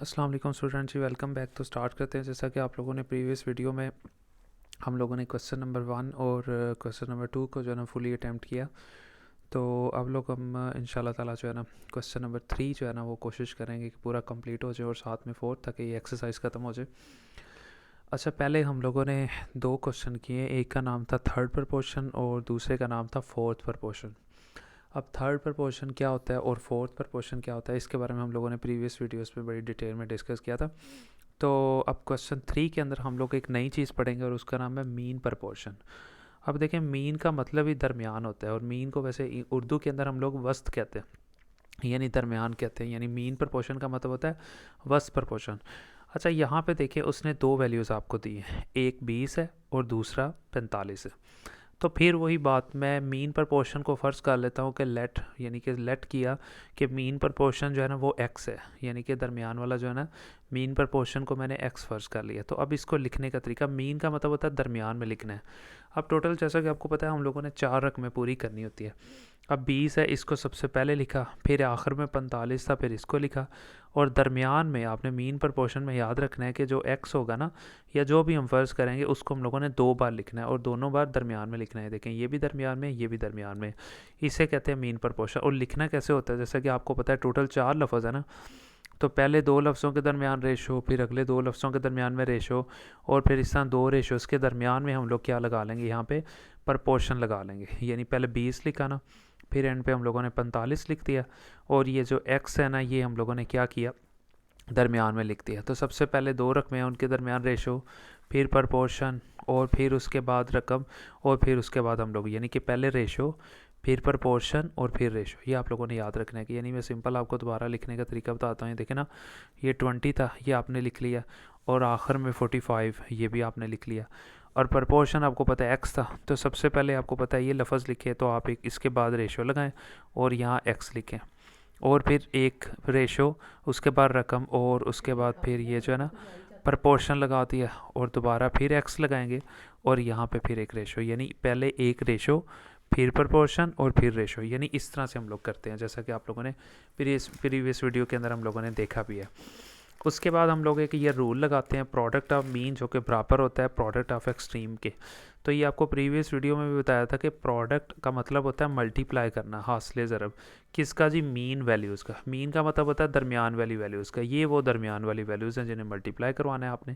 अस्सलाम वालेकुम स्टूडेंट जी, welcome back. तो स्टार्ट करते हैं। जैसा कि आप लोगों ने प्रीवियस वीडियो में हम लोगों ने क्वेश्चन नंबर 1 और क्वेश्चन नंबर 2 को जो है ना फुली अटैम्प्ट किया। तो अब लोग हम इंशाल्लाह ताला जो है ना क्वेश्चन नंबर 3 जो है ना वो कोशिश करेंगे कि पूरा कंप्लीट हो जाए और साथ में 4 तक ये एक्सरसाइज ख़त्म हो जाए। अच्छा, पहले हम लोगों ने 2 क्वेश्चन किए। एक का नाम था थर्ड प्रपोर्शन और दूसरे का नाम था फोर्थ प्रपोर्शन। अब थर्ड प्रपोर्शन क्या होता है और फोर्थ प्रपोर्शन क्या होता है, इसके बारे में हम लोगों ने प्रीवियस वीडियोस में बड़ी डिटेल में डिस्कस किया था। तो अब क्वेश्चन 3 के अंदर हम लोग एक नई चीज़ पढ़ेंगे और उसका नाम है मीन प्रपोर्शन। अब देखें, मीन का मतलब ही दरमियान होता है और मीन को वैसे उर्दू के अंदर हम लोग वस्त कहते हैं, यानी दरमियान कहते हैं। यानी मीन प्रपोर्शन का मतलब होता है वस्त प्रपोर्शन। अच्छा, यहाँ पे देखिए उसने 2 वैल्यूज़ आपको दी हैं, एक 20 है और दूसरा 45 है। तो फिर वही बात, मैं मीन प्रपोर्शन को फ़र्ज़ कर लेता हूँ कि लेट, यानी कि लेट किया कि मीन प्रपोर्शन जो है ना वो एक्स है, यानी कि दरमियान वाला जो है ना मीन प्रपोर्शन को मैंने एक्स फ़र्ज़ कर लिया। तो अब इसको लिखने का तरीका, मीन का मतलब होता है दरमियान में लिखना है। अब टोटल जैसा कि आपको पता है हम लोगों ने 4 रकमें पूरी करनी होती है। अब 20 है, इसको सबसे पहले लिखा, फिर आखिर में 45 था, फिर इसको लिखा। और दरमियान में आपने मीन प्रपोर्शन में याद रखना है कि जो एक्स होगा ना, या जो भी हम फ़र्ज़ करेंगे उसको हम लोगों ने 2 बार लिखना है और दोनों बार दरमियान में लिखना है। देखें, ये भी दरमियान में, ये भी दरमियान में। इसे कहते हैं मीन प्रपोर्शन। और लिखना कैसे होता है, जैसा कि आपको पता है टोटल 4 लफ्ज़ है ना, तो पहले 2 लफ्ज़ों के दरमियान रेशो, फिर अगले 2 लफ्ज़ों के दरमियान में रेशो, और फिर इस तरह 2 रेशोज़ के दरमियान में हम लोग क्या लगा लेंगे, यहाँ पे प्रपोर्शन लगा लेंगे। यानी पहले 20 लिखा ना, फिर एंड पे हम लोगों ने 45 लिख दिया, और ये जो एक्स है ना ये हम लोगों ने क्या किया, दरमियान में लिख दिया। तो सबसे पहले 2 रकमें हैं, उनके दरमियान रेशो, फिर प्रपोर्शन, और फिर उसके बाद रकम, और फिर उसके बाद हम लोग, यानी कि पहले रेशो, फिर प्रपोर्शन और फिर रेशो। ये आप लोगों ने याद रखना है कि, यानी मैं सिंपल आपको दोबारा लिखने का तरीका बताता हूँ। देखें ना, ये 20 था, ये आपने लिख लिया, और आखिर में 45, ये भी आपने लिख लिया। और प्रपोर्शन आपको पता है एक्स था, तो सबसे पहले आपको पता है ये लफ्ज़ लिखे, तो आप एक इसके बाद रेशो लगाएं और यहाँ एक्स लिखें, और फिर एक रेशो, उसके बाद रकम, और उसके बाद फिर ये जो है ना प्रपोर्शन लगा दिया, और दोबारा फिर एक्स लगाएंगे, और यहाँ पे फिर एक रेशो। यानी पहले एक रेशो, फिर प्रपोर्शन और फिर रेशो। यानी इस तरह से हम लोग करते हैं, जैसा कि आप लोगों ने प्रीवियस वीडियो के अंदर हम लोगों ने देखा भी है। उसके बाद हम लोग एक ये रूल लगाते हैं, प्रोडक्ट ऑफ मीन जो कि बराबर होता है प्रोडक्ट ऑफ एक्सट्रीम के। तो ये आपको प्रीवियस वीडियो में भी बताया था कि प्रोडक्ट का मतलब होता है मल्टीप्लाई करना, हासिल ज़रब। किसका जी, मीन वैल्यूज़ का। मीन का मतलब होता है दरमियान वाली वैल्यूज़ का। ये वो दरमियान वाली वैल्यूज़ हैं जिन्हें मल्टीप्लाई करवाना है आपने,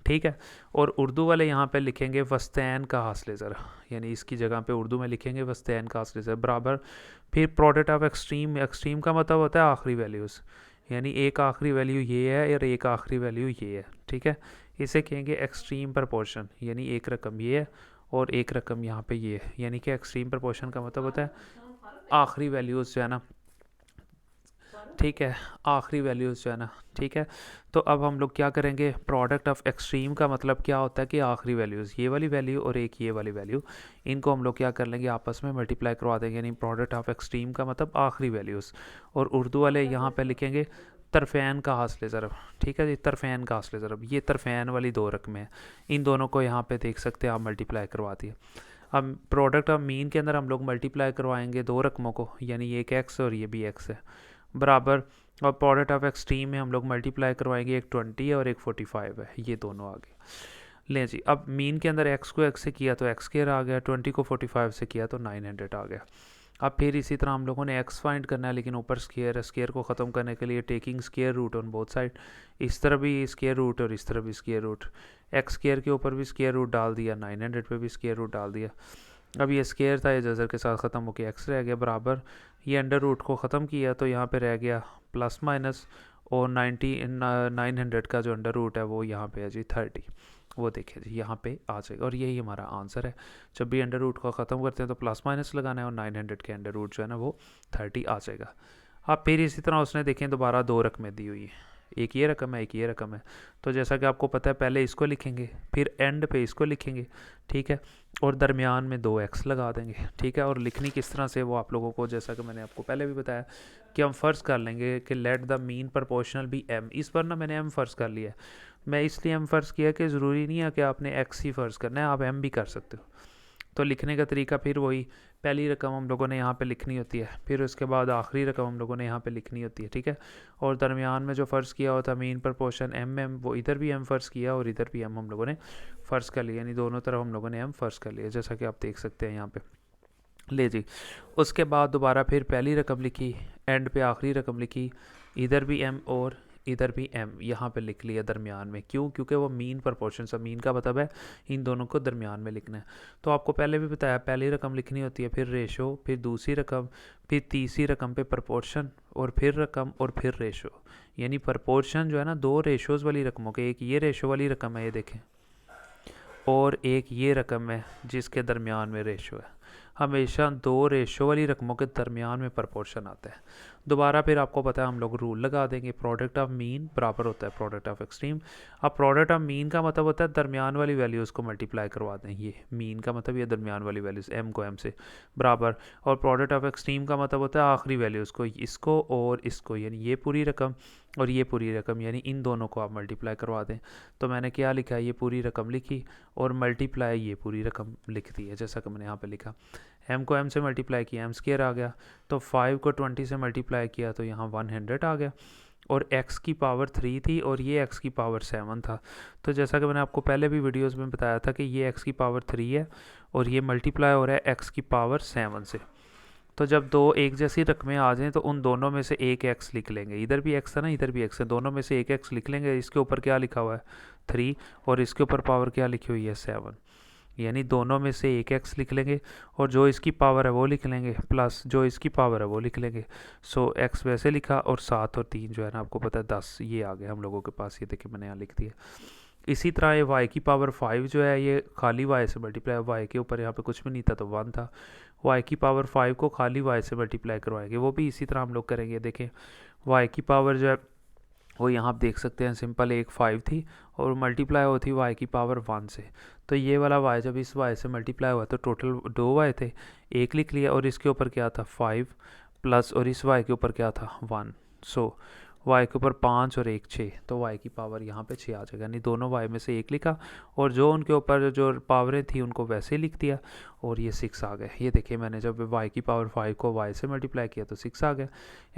ठीक है। और उर्दू वाले यहाँ पे लिखेंगे वस्तैन का हासिल ज़रा, यानी इसकी जगह पे उर्दू में लिखेंगे वस्तैन का हासिल ज़रा बराबर। फिर प्रोडक्ट ऑफ एक्सट्रीम, एक्सट्रीम का मतलब होता है आखिरी वैल्यूज़, यानी एक आखिरी वैल्यू ये है और एक आखिरी वैल्यू ये है, ठीक है। इसे कहेंगे एक्सट्रीम प्रपोर्शन, यानी एक रकम ये है और एक रकम यहाँ पे ये है। यानी कि एक्सट्रीम प्रपोर्शन का मतलब होता है आखिरी वैल्यूज़ जो है ना, ठीक है, आखिरी वैल्यूज़ जो है ना, ठीक है। तो अब हम लोग क्या करेंगे, प्रोडक्ट ऑफ एक्सट्रीम का मतलब क्या होता है कि आखिरी वैल्यूज़, ये वाली वैल्यू और एक ये वाली वैल्यू, इनको हम लोग क्या कर लेंगे, आपस में मल्टीप्लाई करवा देंगे। यानी प्रोडक्ट ऑफ एक्सट्रीम का मतलब आखिरी वैल्यूज़। और उर्दू वाले यहाँ पे लिखेंगे तरफ़ैन का हासिल ज़रब, ठीक है जी, तरफ़ैन का हासिल ज़रब। ये तरफ़ैन वाली 2 रकमें हैं, इन दोनों को यहाँ पे देख सकते हैं आप, मल्टीप्लाई करवा दिए। अब प्रोडक्ट ऑफ मीन के अंदर हम लोग मल्टीप्लाई करवाएंगे 2 रकमों को, यानी एक एक्स और ये भी एक्स है, बराबर। और प्रोडक्ट ऑफ एक्सट्रीम में हम लोग मल्टीप्लाई करवाएंगे, एक 20 है और एक 45 है, ये दोनों आ गए। लें जी, अब मीन के अंदर एक्स को एक्स से किया तो एक्स स्क्वायर आ गया, 20 को 45 से किया तो 900 आ गया। अब फिर इसी तरह हम लोगों ने एक्स फाइंड करना है, लेकिन ऊपर स्क्वायर है, स्क्वायर को ख़त्म करने के लिए taking square root on both side, इस तरह भी स्क्वायर रूट और इस तरह भी स्क्वायर रूट। एक्स स्क्वायर के ऊपर भी स्क्वायर रूट डाल दिया, 900 पे भी स्क्वायर रूट डाल दिया। अब ये स्क्वायर था, ये जज़र के साथ ख़त्म होकर एक्स रह गया, बराबर। ये अंडर रूट को ख़त्म किया तो यहाँ पे रह गया प्लस माइनस, और 900 का जो अंडर रूट है वो यहाँ पे है जी 30। वो देखिए जी यहाँ पे आ जाएगा, और यही हमारा आंसर है। जब भी अंडर रूट को ख़त्म करते हैं तो प्लस माइनस लगाना है, और 900 के अंडर रूट जो है ना वो 30 आ जाएगा। अब फिर इसी तरह उसने देखें दोबारा 2 रकमें दी हुई है, एक ये रकम है एक ये रकम है। तो जैसा कि आपको पता है पहले इसको लिखेंगे, फिर एंड पे इसको लिखेंगे, ठीक है, और दरमियान में 2 एक्स लगा देंगे, ठीक है। और लिखनी किस तरह से वो आप लोगों को, जैसा कि मैंने आपको पहले भी बताया कि हम फ़र्ज़ कर लेंगे कि let the mean proportional be M. इस पर ना मैंने एम फ़र्ज़ कर लिया है, मैं इसलिए एम फ़र्ज़ किया कि ज़रूरी नहीं है कि आपने एक्स ही फ़र्ज़ करना है, आप एम भी कर सकते हो। तो लिखने का तरीका फिर वही, पहली रकम हम लोगों ने यहाँ पे लिखनी होती है, फिर उसके बाद आखिरी रकम हम लोगों ने यहाँ पे लिखनी होती है, ठीक है। और दरमियान में जो फ़र्ज़ किया होता है मीन प्रपोर्शन एम, वो इधर भी एम फ़र्ज़ किया और इधर भी एम हम लोगों ने फ़र्ज़ कर लिया, यानी दोनों तरफ हम लोगों ने एम फ़र्ज़ कर लिया, जैसा कि आप देख सकते हैं यहाँ पे। ले जी, उसके बाद दोबारा फिर पहली रकम लिखी, एंड पे आखिरी रकम लिखी, इधर भी एम और इधर भी एम यहाँ पे लिख लिया दरमियान में। क्यों? क्योंकि वो मीन प्रपोर्शन सा, मीन का मतलब है इन दोनों को दरमियान में लिखना है। तो आपको पहले भी बताया, पहली रकम लिखनी होती है, फिर रेशो, फिर दूसरी रकम, फिर तीसरी रकम पे प्रपोर्शन, और फिर रकम, और फिर रेशो। यानी प्रपोर्शन जो है ना, दो रेशोज़ वाली रकमों के, एक ये रेशो वाली रकम है, ये देखें, और एक ये रकम है जिसके दरमियान में रेशो है। हमेशा दो रेशो वाली रकमों के दरमियान में प्रपोर्शन आता है। दोबारा फिर आपको पता है हम लोग रूल लगा देंगे, प्रोडक्ट ऑफ मीन बराबर होता है प्रोडक्ट ऑफ एक्सट्रीम। अब प्रोडक्ट ऑफ मीन का मतलब होता है दरमियान वाली वैल्यूज़ को मल्टीप्लाई करवा दें, ये मीन का मतलब ये दरमियान वाली वैल्यूज़ एम को एम से बराबर, और प्रोडक्ट ऑफ एक्सट्रीम का मतलब होता है आखिरी वैल्यूज़ को, इसको और इसको, यानी ये पूरी रकम और ये पूरी रकम, यानी इन दोनों को आप मल्टीप्लाई करवा दें। तो मैंने क्या लिखा है, ये पूरी रकम लिखी और मल्टीप्लाई ये पूरी रकम लिख दी है, जैसा कि मैंने यहाँ पे लिखा। एम को एम से मल्टीप्लाई किया, एम स्क्वायर आ गया, तो 5 को 20 से मल्टीप्लाई किया तो यहाँ 100 आ गया, और x की पावर 3 थी और ये x की पावर 7 था। तो जैसा कि मैंने आपको पहले भी वीडियोस में बताया था कि ये x की पावर 3 है और ये मल्टीप्लाई हो रहा है x की पावर 7 से। तो जब दो एक जैसी रकमें आ जाएं तो उन दोनों में से एक x लिख लेंगे, इधर भी x है ना, इधर भी x है, दोनों में से एक x लिख लेंगे। इसके ऊपर क्या लिखा हुआ है 3, और इसके ऊपर पावर क्या लिखी हुई है 7, यानी दोनों में से एक x लिख लेंगे, और जो इसकी पावर है वो लिख लेंगे, प्लस जो इसकी पावर है वो लिख लेंगे। सो x वैसे लिखा, और 7 और 3 जो है ना, आपको पता है 10, ये आ गया हम लोगों के पास, ये देखिए मैंने यहाँ लिख दिया। इसी तरह ये y की पावर 5 जो है, ये खाली y से मल्टीप्लाई, y के ऊपर यहाँ पे कुछ भी नहीं था तो 1 था, y की पावर 5 को खाली y से मल्टीप्लाई करवाएंगे, वो भी इसी तरह हम लोग करेंगे। देखें y की पावर जो है वो यहाँ आप देख सकते हैं, सिंपल एक 5 थी और मल्टीप्लाई होती y की पावर 1 से। तो ये वाला y जब इस y से मल्टीप्लाई हुआ तो टोटल 2 y थे, एक लिख लिया, और इसके ऊपर क्या था 5 प्लस, और इस y के ऊपर क्या था 1। सो y के ऊपर 5 और 1 6, तो y की पावर यहाँ पे 6 आ जाएगा, यानी दोनों y में से एक लिखा, और जो उनके ऊपर जो पावरें थी उनको वैसे ही लिख दिया, और ये 6 आ गए। ये देखिए मैंने जब y की पावर 5 को y से मल्टीप्लाई किया तो 6 आ गया,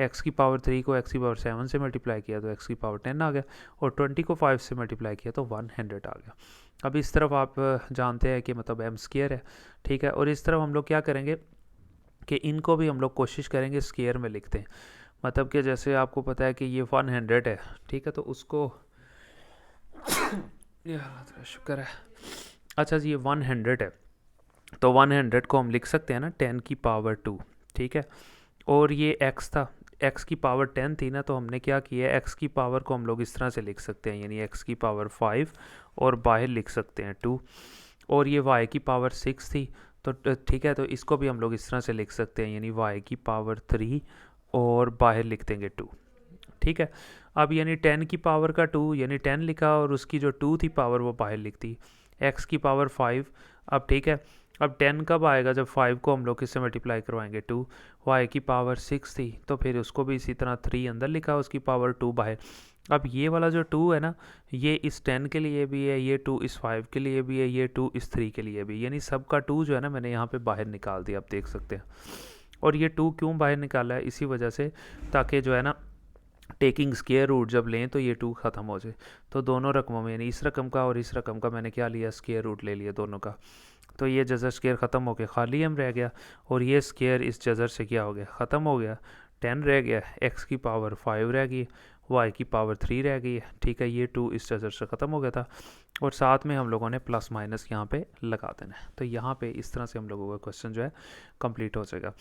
x की पावर 3 को x की पावर 7 से मल्टीप्लाई किया तो x की पावर 10 आ गया, और 20 को 5 से मल्टीप्लाई किया तो 100 आ गया। अब इस तरफ आप जानते हैं कि मतलब एम स्क्वायर है, ठीक है। और इस तरफ हम लोग क्या करेंगे कि इनको भी हम लोग कोशिश करेंगे स्क्वायर में लिखते हैं, मतलब कि जैसे आपको पता है कि ये 100 है, ठीक है, तो उसको शुक्र है, अच्छा जी ये 100 है, तो 100 को हम लिख सकते हैं ना 10 की पावर 2, ठीक है। और ये x था, x की पावर 10 थी ना, तो हमने क्या किया, x की पावर को हम लोग इस तरह से लिख सकते हैं, यानी x की पावर 5 और बाहर लिख सकते हैं 2, और ये y की पावर 6 थी, तो ठीक है, तो इसको भी हम लोग इस तरह से लिख सकते हैं, यानी y की पावर 3 और बाहर लिख देंगे 2, ठीक है। अब यानी 10 की पावर का 2, यानी 10 लिखा, और उसकी जो 2 थी पावर वो बाहर लिख दी, x की पावर 5। अब ठीक है, अब 10 कब आएगा, जब 5 को हम लोग किससे मल्टीप्लाई करवाएंगे 2, y की पावर 6 थी, तो फिर उसको भी इसी तरह 3 अंदर लिखा, उसकी पावर 2 बाहर। अब ये वाला जो 2 है ना, ये इस 10 के लिए भी है, ये 2 इस 5 के लिए भी है, ये 2 इस 3 के लिए भी, यानी सबका 2 जो है ना मैंने यहाँ पे बाहर निकाल दिया, आप देख सकते हैं। और ये 2 क्यों बाहर निकाला है, इसी वजह से, ताकि जो है ना टेकिंग स्क्वायर रूट जब लें तो ये 2 ख़त्म हो जाए। तो दोनों रकमों में, यानी इस रकम का और इस रकम का मैंने क्या लिया, स्क्वायर रूट ले लिया दोनों का, तो ये जज़र स्क्वायर ख़त्म हो गया, खाली एम रह गया, और ये स्क्वायर इस जज़र से क्या हो गया, ख़त्म हो गया, 10 रह गया, x की पावर 5 रह गई, y की पावर 3 रह गई है, ठीक है। ये 2 इस जज़र से ख़त्म हो गया था, और साथ में हम लोगों ने प्लस माइनस यहाँ पे लगा देना है। तो यहाँ पे इस तरह से हम लोगों का क्वेश्चन जो है कंप्लीट हो जाएगा।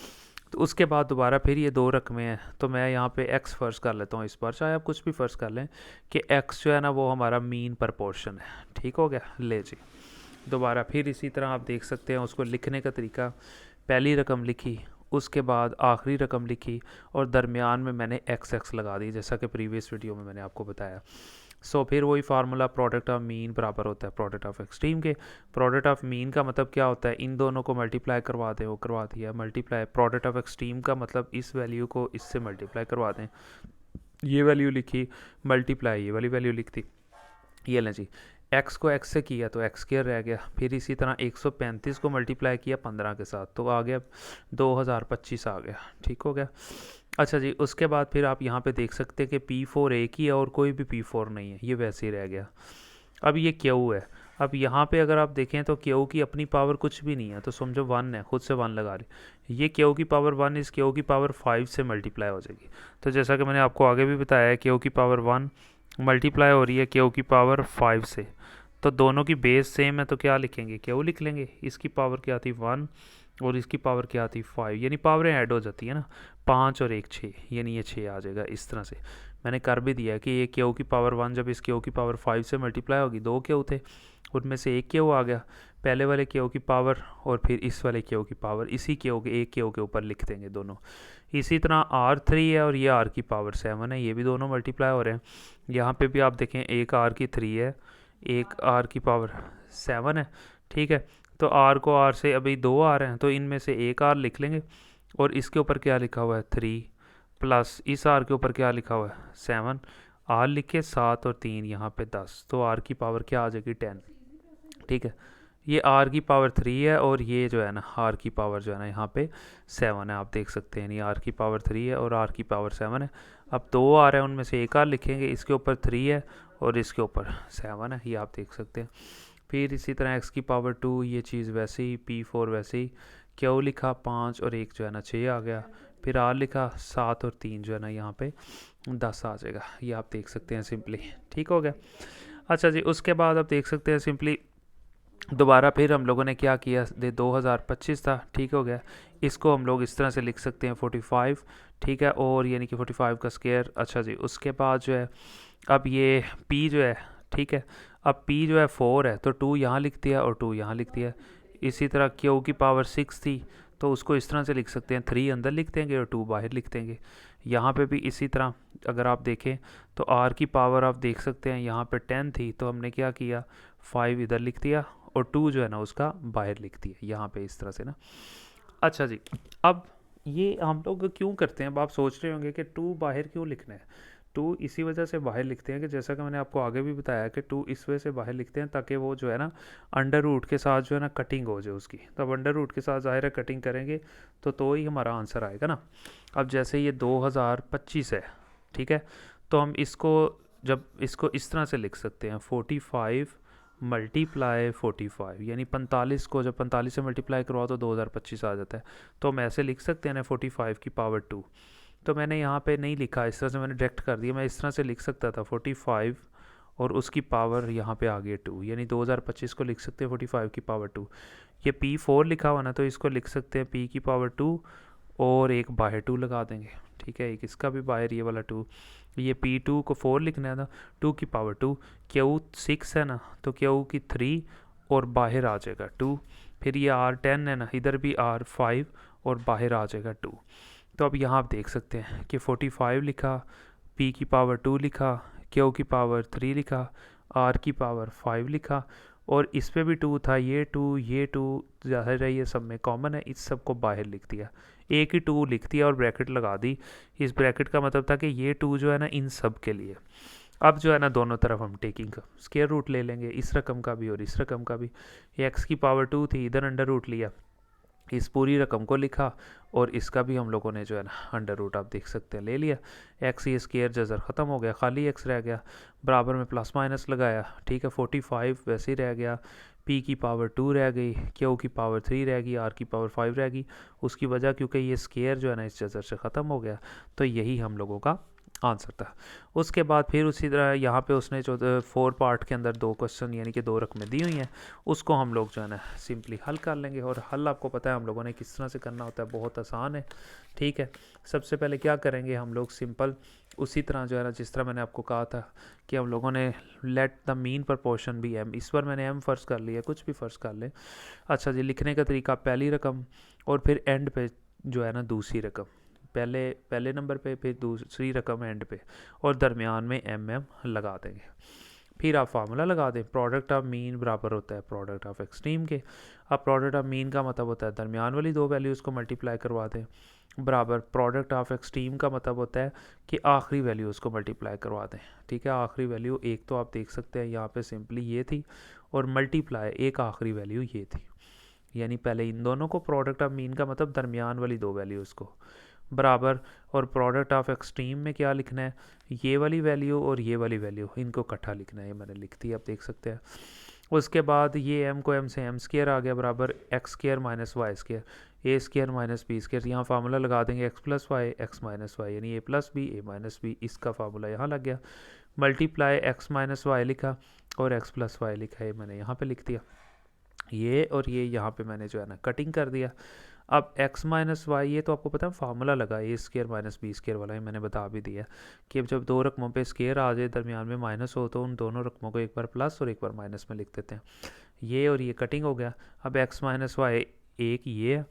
तो उसके बाद दोबारा फिर ये दो रकमें हैं, तो मैं यहाँ पे x फ़र्ज़ कर लेता हूँ इस बार, चाहे आप कुछ भी फ़र्ज़ कर लें कि x जो है ना वो हमारा मीन प्रपोर्शन है, ठीक हो गया। ले जी, दोबारा फिर इसी तरह आप देख सकते हैं उसको लिखने का तरीका, पहली रकम लिखी, उसके बाद आखिरी रकम लिखी, और दरमियान में मैंने x लगा दी, जैसा कि प्रीवियस वीडियो में मैंने आपको बताया। सो फिर वही फार्मूला, प्रोडक्ट ऑफ मीन बराबर होता है प्रोडक्ट ऑफ एक्सट्रीम के। प्रोडक्ट ऑफ मीन का मतलब क्या होता है, इन दोनों को मल्टीप्लाई करवा दें, वो करवा दिया मल्टीप्लाई। प्रोडक्ट ऑफ एक्सट्रीम का मतलब इस वैल्यू को इससे मल्टीप्लाई करवा दें, ये वैल्यू लिखी, मल्टीप्लाई ये वाली वैल्यू लिखती। ये लें जी, एक्स को एक्स से किया तो एक्स स्क्वायर रह गया, फिर इसी तरह 135 को मल्टीप्लाई किया 15 के साथ तो आ गया 2025 आ गया। ठीक हो गया। अच्छा जी, उसके बाद फिर आप यहाँ पे देख सकते हैं कि P4 एक ही है और कोई भी P4 नहीं है, ये वैसे ही रह गया। अब ये Q है। अब यहाँ पे अगर आप देखें तो Q की अपनी पावर कुछ भी नहीं है, तो समझो 1 है, खुद से 1 लगा रही। ये Q की पावर 1 इस Q की पावर 5 से मल्टीप्लाई हो जाएगी। तो जैसा कि मैंने आपको आगे भी बताया है, Q की पावर 1 मल्टीप्लाई हो रही है Q की पावर 5 से। तो दोनों की बेस सेम है तो क्या लिखेंगे, Q लिख लेंगे। इसकी पावर क्या थी 1 और इसकी पावर क्या थी 5, यानी पावरें ऐड हो जाती है ना, 5 और 1 6, यानी ये 6 आ जाएगा। इस तरह से मैंने कर भी दिया है कि ये Q की पावर 1 जब इस Q की पावर 5 से मल्टीप्लाई होगी, 2 Q थे, उनमें से एक Q आ गया, पहले वाले Q की पावर और फिर इस वाले Q की पावर, इसी Q के एक Q के ऊपर लिख देंगे दोनों। इसी तरह R3 है और ये R की पावर 7 है, ये भी दोनों मल्टीप्लाई हो रहे हैं। यहाँ पे भी आप देखें, एक R की 3 है, एक R की पावर 7 है। ठीक है, तो R को R से अभी 2 आ रहे हैं, तो इनमें से एक R लिख लेंगे और इसके ऊपर क्या लिखा हुआ है 3, प्लस इस R के ऊपर क्या लिखा हुआ है 7, R लिखे 7 और 3 यहाँ पे 10, तो R की पावर क्या आ जाएगी 10। ठीक है, ये R की पावर 3 है और ये जो है ना R की पावर जो है ना यहाँ पे 7 है, आप देख सकते हैं। नहीं, R की पावर 3 है और R की पावर 7 है। अब 2 आ रहे हैं, उनमें से एक R लिखेंगे, इसके ऊपर 3 है और इसके ऊपर 7 है, ये आप देख सकते हैं। फिर इसी तरह x की पावर 2, ये चीज़ वैसे ही, P4 वैसे ही, Q लिखा 5 और 1 जो है ना 6 आ गया, फिर R लिखा 7 और 3 जो है ना यहाँ पे 10 आ जाएगा, ये आप देख सकते हैं सिंपली। ठीक हो गया। अच्छा जी, उसके बाद आप देख सकते हैं सिंपली दोबारा फिर हम लोगों ने क्या किया, 2025 था। ठीक हो गया, इसको हम लोग इस तरह से लिख सकते हैं 45। ठीक है, और यानी कि 45 का स्क्वायर। अच्छा जी, उसके बाद जो है अब ये P जो है, ठीक है, अब P जो है 4 है तो 2 यहाँ लिख दिया और 2 यहाँ लिख दिया। इसी तरह Q की पावर 6 थी तो उसको इस तरह से लिख सकते हैं, 3 अंदर लिख देंगे और 2 बाहर लिख देंगे। यहाँ पे भी इसी तरह अगर आप देखें तो R की पावर आप देख सकते हैं यहाँ पे 10 थी, तो हमने क्या किया, 5 इधर लिख दिया और 2 जो है ना उसका बाहर लिख दिया यहाँ पे, इस तरह से ना। अच्छा जी, अब ये हम लोग क्यों करते हैं, अब आप सोच रहे होंगे कि 2 बाहर क्यों लिखना है। 2 इसी वजह से बाहर लिखते हैं कि जैसा कि मैंने आपको आगे भी बताया कि 2 इस वजह से बाहर लिखते हैं ताकि वो जो है ना अंडर रूट के साथ जो है ना कटिंग हो जाए उसकी। तो अब अंडर रूट के साथ ज़ाहिर है कटिंग करेंगे तो ही हमारा आंसर आएगा ना। अब जैसे ये 2025 है, ठीक है, तो हम इसको जब इसको इस तरह से लिख सकते हैं 45 मल्टीप्लाई 45, यानी 45 को जब 45 से मल्टीप्लाई करवाओ तो 2025 आ जाता है। तो हम ऐसे लिख सकते हैं ना 45 की पावर 2। तो मैंने यहाँ पे नहीं लिखा, इस तरह से मैंने डायरेक्ट कर दिया। मैं इस तरह से लिख सकता था 45 और उसकी पावर यहाँ पे आ गई 2, यानी 2025 को लिख सकते हैं 45 की पावर 2। ये P4 लिखा हुआ ना, तो इसको लिख सकते हैं P की पावर 2 और एक बाहर 2 लगा देंगे। ठीक है, एक इसका भी बाहर ये वाला 2, ये P2 को 4 लिखना है ना, 2 की पावर 2, Q 6 है ना तो Q की 3 और बाहर आ जाएगा 2। फिर ये R10 है ना, इधर भी R5 और बाहर आ जाएगा 2। तो अब यहाँ आप देख सकते हैं कि 45 लिखा, P की पावर 2 लिखा, Q की पावर 3 लिखा, R की पावर 5 लिखा और इस पे भी 2 था, ये 2 जाहिर है ये सब में कॉमन है, इस सब को बाहर लिख दिया, एक ही 2 लिख दिया और ब्रैकेट लगा दी। इस ब्रैकेट का मतलब था कि ये 2 जो है ना इन सब के लिए। अब जो है ना दोनों तरफ हम टेकिंग का स्क्वायर रूट ले लेंगे, इस रकम का भी और इस रकम का भी। ये x की पावर 2 थी, इधर अंडर रूट लिया, इस पूरी रकम को लिखा और इसका भी हम लोगों ने जो है ना अंडर रूट आप देख सकते हैं ले लिया। एक्स ये स्क्वायर जजर ख़त्म हो गया, खाली एक्स रह गया, बराबर में प्लस माइनस लगाया। ठीक है, 45 वैसे ही रह गया, P की पावर 2 रह गई, Q की पावर 3 रह गई, R की पावर 5 रह गई। उसकी वजह क्योंकि ये स्क्वायर जो है ना इस जजर से ख़त्म हो गया, तो यही हम लोगों का आंसर था। उसके बाद फिर उसी तरह यहाँ पे उसने जो 4 पार्ट के अंदर 2 क्वेश्चन यानी कि 2 रकमें दी हुई हैं, उसको हम लोग जो है ना सिंपली हल कर लेंगे। और हल आपको पता है हम लोगों ने किस तरह से करना होता है, बहुत आसान है। ठीक है, सबसे पहले क्या करेंगे हम लोग, सिंपल उसी तरह जो है ना जिस तरह मैंने आपको कहा था कि हम लोगों ने लेट द मीन प्रपोर्शन भी m, इस बार मैंने m फ़र्ज़ कर लिया, कुछ भी फ़र्ज़ कर ले। अच्छा जी, लिखने का तरीका पहली रकम और फिर एंड पे जो है ना दूसरी रकम, पहले नंबर पे, फिर दूसरी रकम एंड पे और दरमियान में mm लगा देंगे। फिर आप फार्मूला लगा दें, प्रोडक्ट ऑफ मीन बराबर होता है प्रोडक्ट ऑफ एक्सट्रीम के। अब प्रोडक्ट ऑफ मीन का मतलब होता है दरमियान वाली 2 वैल्यूज़ को मल्टीप्लाई करवा दें बराबर प्रोडक्ट ऑफ एक्सट्रीम का मतलब होता है कि आखिरी वैल्यू उसको मल्टीप्लाई करवा दें। ठीक है, आखिरी वैल्यू एक तो आप देख सकते हैं यहाँ पे सिंपली ये थी, और मल्टीप्लाई एक आखिरी वैल्यू ये थी, यानी पहले इन दोनों को, प्रोडक्ट ऑफ मीन का मतलब दरमियान वाली दो वैल्यूज़ को, बराबर। और प्रोडक्ट ऑफ एक्सट्रीम में क्या लिखना है, ये वाली वैल्यू और ये वाली वैल्यू, इनको इकट्ठा लिखना है, ये मैंने लिख दी, आप देख सकते हैं। उसके बाद ये एम को एम से एम स्केयर आ गया, बराबर x square minus y square, a square minus b square. यहाँ फार्मूला लगा देंगे x plus y x minus y, यानी a plus b a minus b, इसका फार्मूला यहाँ लग गया। मल्टीप्लाई एक्स माइनस वाई लिखा और एक्स प्लस वाई लिखा, ये मैंने यहाँ पे लिख दिया। ये और ये यहाँ पे मैंने जो है ना कटिंग कर दिया। अब x माइनस वाई, ये तो आपको पता है फार्मूला लगा ए स्केयर माइनस बी स्केयर वाला, ये मैंने बता भी दिया कि अब जब दो रकमों पे स्केयर आ जाए दरमियान में माइनस हो, तो उन दोनों रकमों को एक बार प्लस और एक बार माइनस में लिख देते हैं। ये और ये कटिंग हो गया। अब x माइनस वाई एक ये है,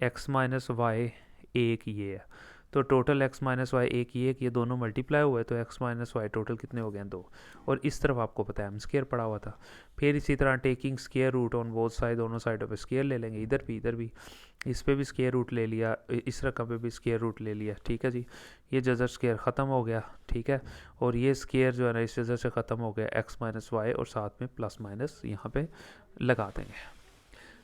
x माइनस वाई एक ये है, तो टोटल x माइनस वाई एक ये दोनों मल्टीप्लाई हुए, तो x माइनस वाई टोटल कितने हो गए हैं, 2। और इस तरफ आपको पता है m स्केयर पड़ा हुआ था। फिर इसी तरह taking square root on both side, दोनों साइडों पे स्केयर ले लेंगे, इधर भी इस पे भी स्केयर रूट ले लिया, इस रकम पे भी स्केयर रूट ले लिया। ठीक है जी, ये जजर स्केयर ख़त्म हो गया। ठीक है, और ये स्केयर जो है ना इस जजर से ख़त्म हो गया, x माइनस वाई, और साथ में प्लस माइनस यहाँ पे लगा देंगे।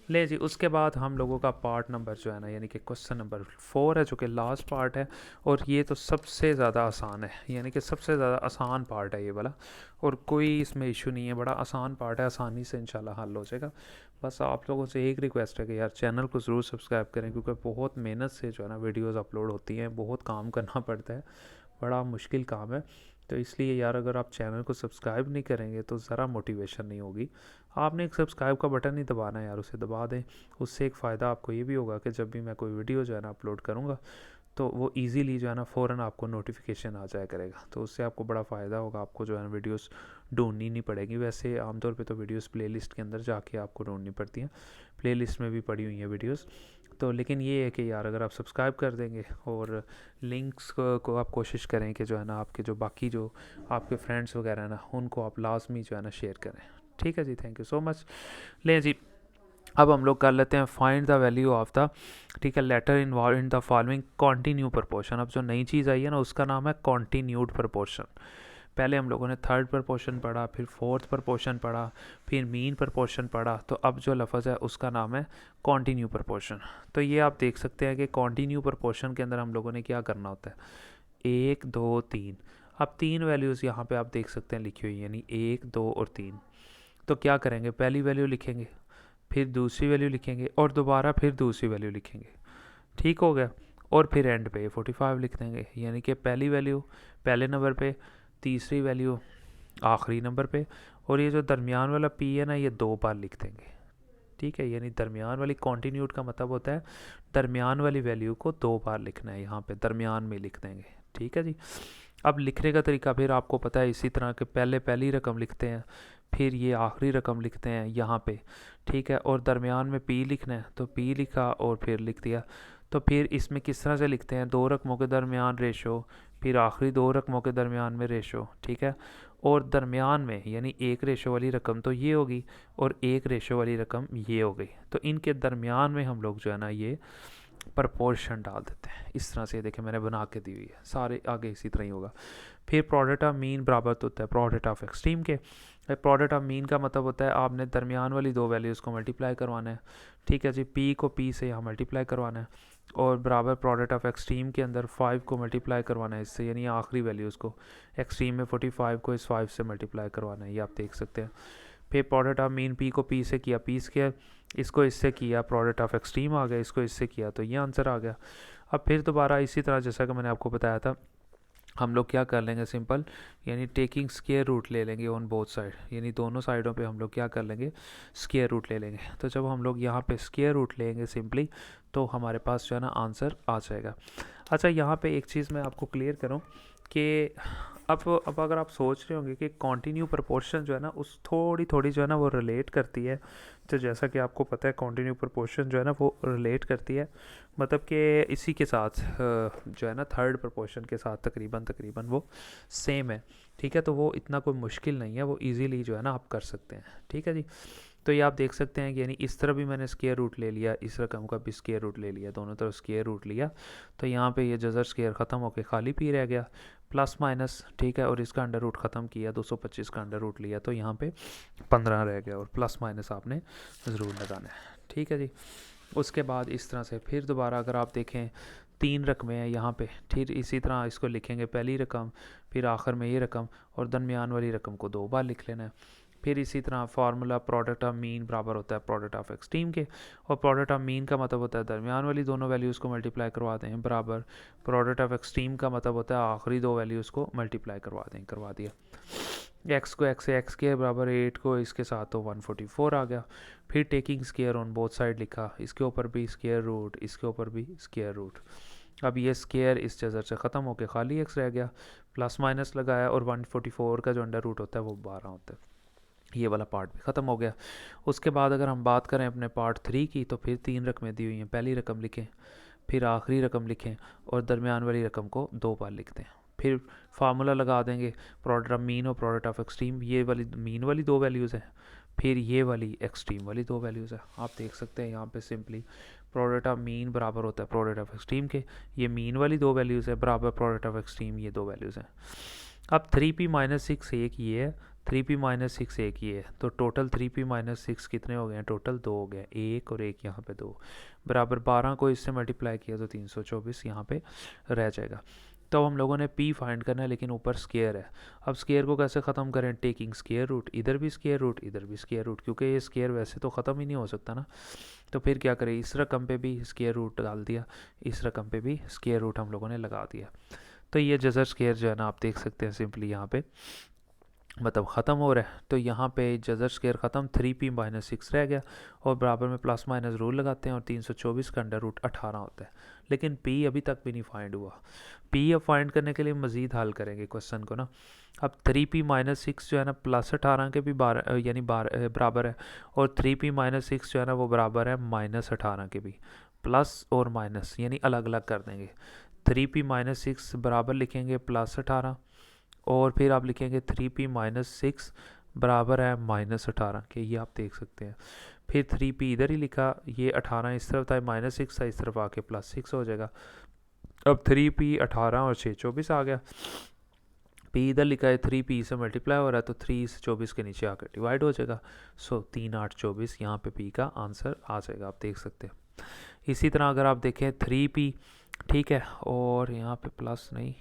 ले जी, उसके बाद हम लोगों का पार्ट नंबर जो है ना, यानी कि क्वेश्चन नंबर 4 है, जो कि लास्ट पार्ट है, और ये तो सबसे ज़्यादा आसान है, यानी कि सबसे ज़्यादा आसान पार्ट है ये वाला, और कोई इसमें इशू नहीं है, बड़ा आसान पार्ट है, आसानी से इंशाल्लाह हल हो जाएगा। बस आप लोगों से एक रिक्वेस्ट है कि यार चैनल को ज़रूर सब्सक्राइब करें, क्योंकि बहुत मेहनत से जो है ना वीडियोज़ अपलोड होती हैं, बहुत काम करना पड़ता है, बड़ा मुश्किल काम है। तो इसलिए यार अगर आप चैनल को सब्सक्राइब नहीं करेंगे तो ज़रा मोटिवेशन नहीं होगी। आपने एक सब्सक्राइब का बटन नहीं दबाना है यार, उसे दबा दें। उससे एक फ़ायदा आपको ये भी होगा कि जब भी मैं कोई वीडियो जो है ना अपलोड करूँगा, तो वो इजीली जो है ना फ़ौरन आपको नोटिफिकेशन आ जाया करेगा, तो उससे आपको बड़ा फ़ायदा होगा। आपको जो है ना वीडियोस ढूंढनी नहीं पड़ेगी। वैसे आमतौर पे तो वीडियोस प्लेलिस्ट के अंदर जाके आपको ढूंढनी पड़ती हैं, प्लेलिस्ट में भी पड़ी हुई हैं वीडियोस। तो लेकिन ये है कि यार अगर आप सब्सक्राइब कर देंगे और लिंक्स को आप कोशिश करें कि जो है ना आपके जो बाकी जो आपके फ्रेंड्स वगैरह ना, उनको आप लाजमी जो है ना शेयर करें। ठीक है जी, थैंक यू सो मच। लें जी, अब हम लोग कर लेते हैं find the value of the, ठीक है, letter involve in the following continue proportion. अब जो नई चीज़ आई है ना उसका नाम है कॉन्टीन्यूड प्रपोर्शन। पहले हम लोगों ने थर्ड प्रपोर्शन पढ़ा, फिर फोर्थ प्रपोर्शन पढ़ा, फिर मीन प्रपोर्शन पढ़ा, तो अब जो लफ्ज़ है उसका नाम है कॉन्टीन्यू प्रपोर्शन। तो ये आप देख सकते हैं कि कॉन्टीन्यू प्रपोर्शन के अंदर हम लोगों ने क्या करना होता है, 1 2 3। अब 3 वैल्यूज़ यहाँ पे आप देख सकते हैं लिखी हुई, यानी 1 2 और 3। तो क्या करेंगे, पहली वैल्यू लिखेंगे, फिर दूसरी वैल्यू लिखेंगे, और दोबारा फिर दूसरी वैल्यू लिखेंगे। ठीक हो गया, और फिर एंड पे 45 लिख देंगे, यानी कि पहली वैल्यू पहले नंबर पे, तीसरी वैल्यू आखिरी नंबर पे, और ये जो दरमियान वाला पी है ना ये 2 बार लिख देंगे। ठीक है, यानी दरमियान वाली कॉन्टीन्यूट का मतलब होता है दरमियान वाली वैल्यू को 2 बार लिखना है, यहाँ पे दरमियान में लिख देंगे। ठीक है जी, अब लिखने का तरीका फिर आपको पता है, इसी तरह के पहले पहली रकम लिखते हैं, फिर ये आखिरी रकम लिखते हैं यहाँ पे। ठीक है, और दरमियान में पी लिखना है, तो पी लिखा और फिर लिख दिया। तो फिर इसमें किस तरह से लिखते हैं, 2 रकमों के दरमियान रेशो, फिर आखिरी 2 रकमों के दरमियान में रेशो। ठीक है, और दरमियान में यानी 1 रेशो वाली रकम तो ये होगी, और 1 रेशो वाली रकम ये हो गई, तो इनके दरमियान में हम लोग जो है ना ये प्रपोर्शन डाल देते हैं। इस तरह से देखें मैंने बना के दी हुई है, सारे आगे इसी तरह ही होगा। फिर प्रोडक्ट ऑफ मीन बराबर तो होता है प्रोडक्ट ऑफ एक्सट्रीम के। प्रोडक्ट ऑफ मीन का मतलब होता है आपने दरमियान वाली 2 वैल्यूज़ को मल्टीप्लाई करवाना है। ठीक है जी, पी को पी से यहाँ मल्टीप्लाई करवाना है, और बराबर प्रोडक्ट ऑफ एक्सट्रीम के अंदर 5 को मल्टीप्लाई करवाना है इससे, यानी आखिरी वैल्यूज़ को, एक्सट्रीम में 45 को इस 5 से मल्टीप्लाई करवाना है, ये आप देख सकते हैं। फिर प्रोडक्ट ऑफ मीन पी को पी से किया, पी स्क्वायर, इसको इससे किया, प्रोडक्ट ऑफ एक्सट्रीम आ गया, इसको इससे किया, तो ये आंसर आ गया। अब फिर दोबारा इसी तरह जैसा कि मैंने आपको बताया था, हम लोग क्या कर लेंगे सिंपल, यानी टेकिंग स्क्वायर रूट ले लेंगे ऑन बोथ साइड, यानी दोनों साइडों पे हम लोग क्या कर लेंगे, स्क्वायर रूट ले लेंगे। तो जब हम लोग यहाँ पे स्क्वायर रूट लेंगे सिंपली, तो हमारे पास जो है ना आंसर आ जाएगा। अच्छा, यहाँ पे एक चीज़ मैं आपको क्लियर करूँ कि अब अगर आप सोच रहे होंगे कि कॉन्टीन्यू प्रपोर्शन जो है ना उस थोड़ी थोड़ी जो है ना वो रिलेट करती है, तो जैसा कि आपको पता है कॉन्टीन्यू प्रपोर्शन जो है ना वो रिलेट करती है, मतलब कि इसी के साथ जो है ना थर्ड प्रपोर्शन के साथ तकरीबन वो सेम है। ठीक है, तो वो इतना कोई मुश्किल नहीं है, वो इजीली जो है ना आप कर सकते हैं। ठीक है जी, तो ये आप देख सकते हैं कि यानी इस तरह भी मैंने स्क्वायर रूट ले लिया, इस रकम का भी स्क्वायर रूट ले लिया, दोनों तरफ स्क्वायर रूट लिया, तो यहाँ पे ये जज़र स्क्वायर ख़त्म होकर खाली पी रह गया, प्लस माइनस, ठीक है, और इसका अंडर रूट ख़त्म किया, 225 का अंडर रूट लिया, तो यहाँ पे 15 रह गया, और प्लस माइनस आपने ज़रूर लगाना है, ठीक है जी। उसके बाद इस तरह से फिर दोबारा अगर आप देखें 3 रकमें हैं यहाँ पे, फिर इसी तरह इसको लिखेंगे, पहली रकम, फिर आखिर में ये रकम, और दरमियान वाली रकम को 2 बार लिख लेना है। फिर इसी तरह फार्मूला प्रोडक्ट ऑफ मीन बराबर होता है प्रोडक्ट ऑफ एक्सट्रीम के, और प्रोडक्ट ऑफ मीन का मतलब होता है दरमियान वाली दोनों वैल्यूज़ को मल्टीप्लाई करवा दें, बराबर प्रोडक्ट ऑफ एक्सट्रीम का मतलब होता है आखिरी 2 वैल्यूज़ को मल्टीप्लाई करवा दें, करवा दिया। एक्स को एक्स से एक्स के बराबर 8 को इसके साथ तो 144 आ गया। फिर taking square on both side लिखा, इसके ऊपर भी स्क्वायर रूट, इसके ऊपर भी स्क्वायर रूट। अब ये स्क्वायर इस जज़र से ख़त्म होकर खाली एक्स रह गया, प्लस माइनस लगाया, और 144 का जो अंडर रूट होता है वो 12 होता है। ये वाला पार्ट भी ख़त्म हो गया। उसके बाद अगर हम बात करें अपने पार्ट 3 की, तो फिर 3 रकमें दी हुई हैं, पहली रकम लिखें, फिर आखिरी रकम लिखें, और दरमियान वाली रकम को 2 बार लिखते हैं। फिर फार्मूला लगा देंगे प्रोडक्ट ऑफ मीन और प्रोडक्ट ऑफ एक्सट्रीम, ये वाली मीन वाली 2 वैल्यूज़ हैं, फिर ये वाली एक्सट्रीम वाली 2 वैल्यूज़ है। आप देख सकते हैं यहाँ पे सिंपली प्रोडक्ट ऑफ मीन बराबर होता है प्रोडक्ट ऑफ एक्सट्रीम के, ये मीन वाली 2 वैल्यूज़ है, बराबर प्रोडक्ट ऑफ एक्सट्रीम ये 2 वैल्यूज़ हैं। अब 3p माइनस 6 एक ये है, 3p माइनस 6 एक ये है, तो टोटल 3p माइनस 6 कितने हो गए हैं, टोटल 2 हो गए, एक और एक यहाँ पे 2, बराबर 12 को इससे मल्टीप्लाई किया तो 324 यहाँ पे रह जाएगा। तो हम लोगों ने p फाइंड करना है, लेकिन ऊपर स्क्वायर है। अब स्क्वायर को कैसे ख़त्म करें, टेकिंग स्क्वायर रूट, इधर भी स्क्वायर रूट, इधर भी स्क्वायर रूट, क्योंकि ये स्क्वायर वैसे तो ख़त्म ही नहीं हो सकता ना। तो फिर क्या करें, इस रकम पे भी स्क्वायर रूट डाल दिया, इस रकम पे भी स्क्वायर रूट हम लोगों ने लगा दिया। तो ये जज़र स्क्वायर जो है ना, आप देख सकते हैं सिंपली यहाँ पे मतलब ख़त्म हो रहा है। तो यहाँ पे जज़र स्क्वायर ख़त्म, 3p माइनस 6 रह गया, और बराबर में प्लस माइनस रूल लगाते हैं, और 324 का अंडर रूट 18 होता है। लेकिन p अभी तक भी नहीं फाइंड हुआ। p अब फाइंड करने के लिए मज़ीद हल करेंगे क्वेश्चन को ना। अब 3p माइनस 6 जो है ना प्लस 18 के भी यानी बराबर है, और 3p माइनस 6 जो है ना वो बराबर है माइनस 18 के भी। प्लस और माइनस यानी अलग अलग कर देंगे, 3p माइनस 6 बराबर लिखेंगे प्लस 18, और फिर आप लिखेंगे 3p माइनस 6 बराबर है माइनस 18 के, ये आप देख सकते हैं। फिर 3p इधर ही लिखा, ये 18 इस तरफ था, माइनस 6 था, इस तरफ आके प्लस 6 हो जाएगा। अब 3p 18 और 6 24 आ गया, p इधर लिखा है, 3p से मल्टीप्लाई हो रहा है, तो 3 से 24 के नीचे आकर डिवाइड हो जाएगा। सो 3 8 24 यहाँ पे p का आंसर आ जाएगा, आप देख सकते हैं। इसी तरह अगर आप देखें 3p, ठीक है, और यहाँ पे प्लस नहीं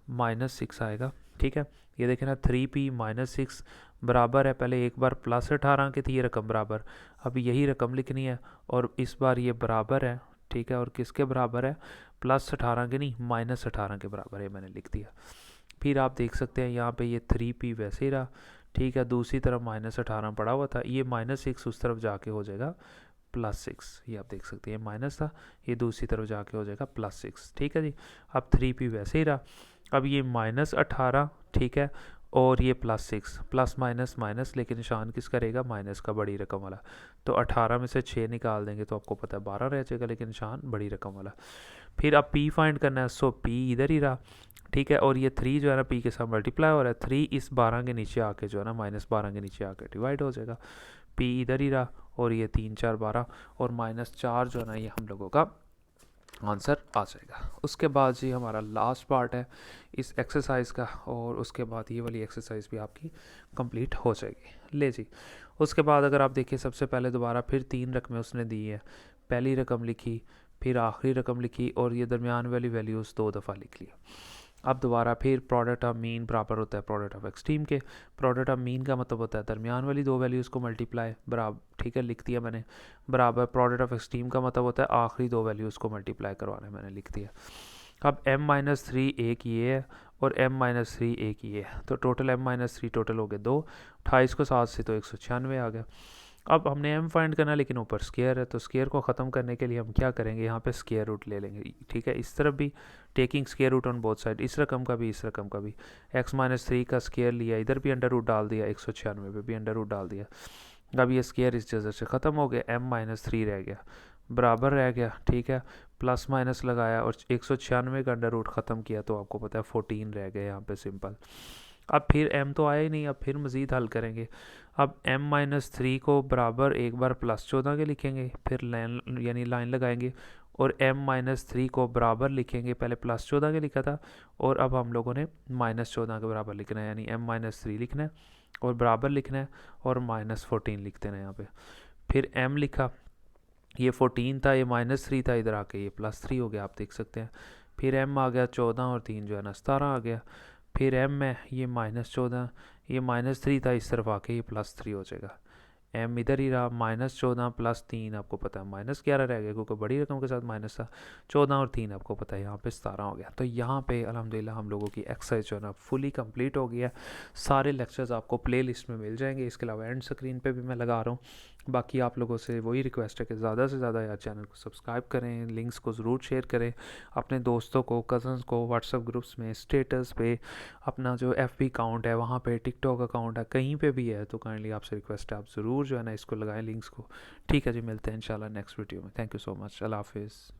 माइनस 6 आएगा, ठीक है। ये देखें ना 3p माइनस 6 बराबर है, पहले एक बार प्लस 18 की थी ये रकम बराबर, अब यही रकम लिखनी है, और इस बार ये बराबर है, ठीक है, और किसके बराबर है, प्लस 18 के नहीं माइनस 18 के बराबर है, मैंने लिख दिया। फिर आप देख सकते हैं यहाँ पे ये 3p वैसे ही रहा, ठीक है, दूसरी तरफ माइनस 18 पड़ा हुआ था, ये माइनस 6 उस तरफ जाके हो जाएगा प्लस 6, ये आप देख सकते हैं, माइनस था, ये दूसरी तरफ जाके हो जाएगा प्लस 6, ठीक है जी। अब 3p वैसे ही रहा, अब ये माइनस 18, ठीक है, और ये प्लस 6, प्लस माइनस माइनस, लेकिन निशान किस करेगा, माइनस का, बड़ी रकम वाला। तो 18 में से 6 निकाल देंगे तो आपको पता है 12 रह जाएगा, लेकिन निशान बड़ी रकम वाला। फिर अब p फाइंड करना है, सो p इधर ही रहा, ठीक है, और ये 3 जो है ना p के साथ मल्टीप्लाई हो रहा है, 3 इस 12 के नीचे आके जो है ना माइनस 12 के नीचे आके डिवाइड हो जाएगा, p इधर ही रहा, और ये 3 4 12, और माइनस 4 जो है ना ये हम लोगों का आंसर आ जाएगा। उसके बाद जी हमारा लास्ट पार्ट है इस एक्सरसाइज का, और उसके बाद ये वाली एक्सरसाइज भी आपकी कंप्लीट हो जाएगी। ले जी, उसके बाद अगर आप देखिए सबसे पहले दोबारा फिर 3 रकमें उसने दी है, पहली रकम लिखी, फिर आखिरी रकम लिखी, और ये दरमियान वाली वैल्यूज़ 2 दफ़ा लिख लिया। अब दोबारा फिर प्रोडक्ट ऑफ मीन बराबर होता है प्रोडक्ट ऑफ एक्सट्रीम के, प्रोडक्ट ऑफ मीन का मतलब होता है दरमियान वाली 2 वैल्यूज़ को मल्टीप्लाई, बराबर, ठीक है, लिख दिया मैंने, बराबर प्रोडक्ट ऑफ एक्सट्रीम का मतलब होता है आखिरी 2 वैल्यूज़ को मल्टीप्लाई करवाना, मैंने लिख दिया। अब m-3 एक ये है, और m-3 एक ये है, तो टोटल m-3 टोटल हो गए 2, 28 को 7 से तो 196 आ गया। अब हमने m फाइंड करना है, लेकिन ऊपर स्क्वायर है, तो स्क्वायर को ख़त्म करने के लिए हम क्या करेंगे, यहाँ पे स्क्वायर रूट ले लेंगे, ठीक है, इस तरफ भी taking square root on both side, इस रकम का भी इस रकम का भी, x-3 का स्क्वायर लिया, इधर भी अंडर रूट डाल दिया, 196 पे भी अंडर रूट डाल दिया। अब ये स्क्वायर इस जगह से ख़त्म हो गया, m-3 रह गया, बराबर रह गया, ठीक है, प्लस माइनस लगाया, और 196 का अंडर रूट ख़त्म किया, तो आपको पता है 14 रह गया यहाँ पे सिंपल। अब फिर m तो आया ही नहीं, अब फिर मज़ीद हल करेंगे। अब m-3 को बराबर एक बार +14 के लिखेंगे, फिर लाइन यानी लाइन लगाएंगे, और m-3 को बराबर लिखेंगे, पहले +14 के लिखा था और अब हम लोगों ने -14 के बराबर लिखना है, यानी m-3 लिखना है और बराबर लिखना है और -14 लिख देना है यहाँ पे। फिर m लिखा, ये 14 था, ये -3 था, इधर आके ये +3 हो गया, आप देख सकते हैं। फिर m आ गया 14 और 3 जो है ना 17 आ गया। फिर m है ये -14, ये -3 था, इस तरफ आके ये +3 हो जाएगा। m इधर ही रहा, -14 +3 आपको पता है -11 रह गया, क्योंकि बड़ी रकम के साथ माइनस था। 14 और 3 आपको पता है यहाँ पे 17 हो गया। तो यहाँ पे अल्हम्दुलिल्लाह हम लोगों की एक्सरसाइज जो है ना फुली कंप्लीट हो गया। सारे लेक्चर्स आपको प्ले लिस्ट में मिल जाएंगे, इसके अलावा एंड स्क्रीन पे भी मैं लगा रहा हूँ। बाकी आप लोगों से वही रिक्वेस्ट है कि ज़्यादा से ज़्यादा यार चैनल को सब्सक्राइब करें, लिंक्स को ज़रूर शेयर करें अपने दोस्तों को, कज़न्स को, व्हाट्सएप ग्रुप्स में, स्टेटस पे, अपना जो FB अकाउंट है वहाँ पे, टिकटॉक अकाउंट है, कहीं पे भी है तो काइंडली आपसे रिक्वेस्ट है आप ज़रूर जो है ना इसको लगाएं लिंक्स को। ठीक है जी, मिलते हैं इंशाल्लाह नेक्स्ट वीडियो में। थैंक यू सो मच, अल्लाह हाफिज़।